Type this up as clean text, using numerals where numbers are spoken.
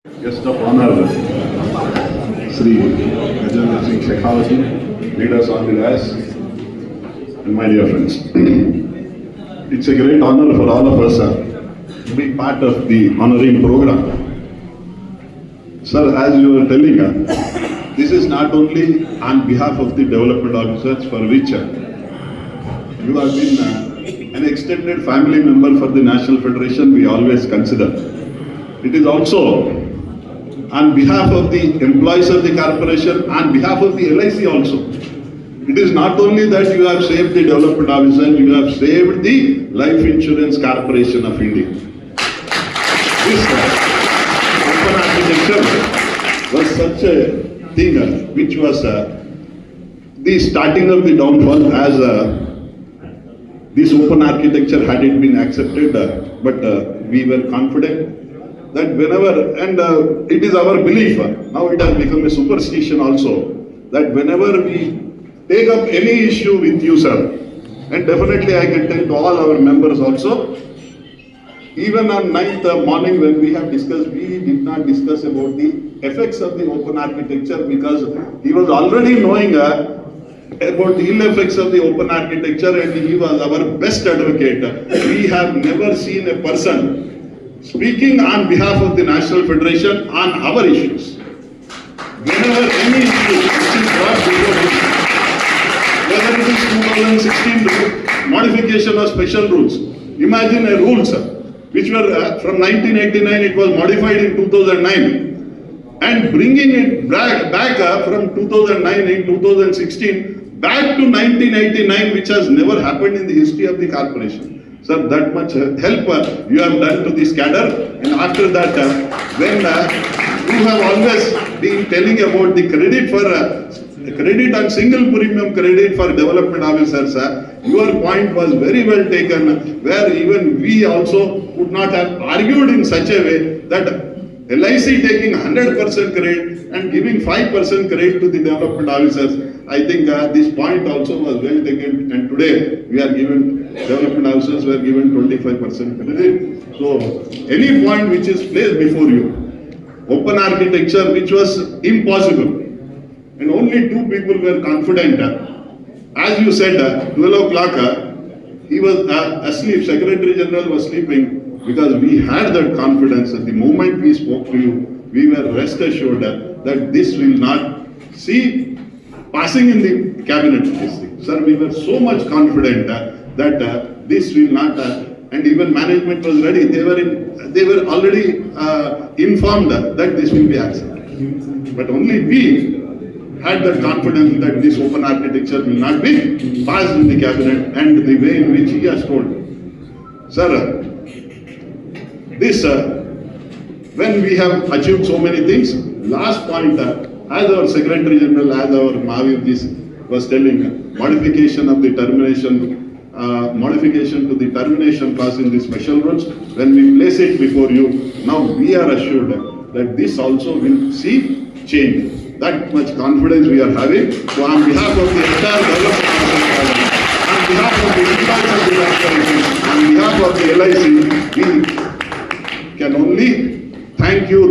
Guest of honor, Sri Gajendra Singh Shekhawati, leaders on the dais, and my dear friends. It's a great honor for all of us to be part of the honoring program. Sir, as you were telling, this is not only on behalf of the development officers for which you have been an extended family member for the National Federation, we always consider. It is also on behalf of the employees of the corporation, on behalf of the LIC also. It is not only that you have saved the development officer, you have saved the Life Insurance Corporation of India. This open architecture was such a thing which was the starting of the downfall, as this open architecture had it been accepted, but we were confident that whenever, and it is our belief, now it has become a superstition also, that whenever we take up any issue with you, sir, and definitely I can tell to all our members also, even on 9th morning when we have discussed, we did not discuss about the effects of the open architecture, because he was already knowing about the ill effects of the open architecture, and he was our best advocate. We have never seen a person speaking on behalf of the National Federation on our issues. Whenever any issue which is brought before us, whether it is 2016 modification of special rules, imagine a rule, sir, which were from 1989, it was modified in 2009, and bringing it back from 2009 in 2016 back to 1989, which has never happened in the history of the corporation. Sir, that much help you have done to this cadre, and after that, when you have always been telling about the credit for credit and single premium credit for development officers, your point was very well taken, where even we also could not have argued in such a way that LIC taking 100% credit and giving 5% credit to the development officers. I think this point also was well taken, and today we are given, development officers were given 25% credit. So any point which is placed before you, open architecture which was impossible, and only two people were confident. As you said, 12 o'clock, he was asleep, Secretary General was sleeping, because we had that confidence. At the moment we spoke to you, we were rest assured that this will not see passing in the cabinet. Sir, we were so much confident that this will not, and even management was ready. They were already informed that this will be accepted. But only we had that confidence that this open architecture will not be passed in the cabinet, and the way in which he has told. Sir, this, when we have achieved so many things, last point, as our Secretary General, as our Mahavir was telling, modification of the termination, modification to the termination clause in the special rules, when we place it before you, now we are assured that this also will see change. That much confidence we are having. So on behalf of the entire development, on behalf of the employees of the corporation, on behalf of the LIC, we can only thank you.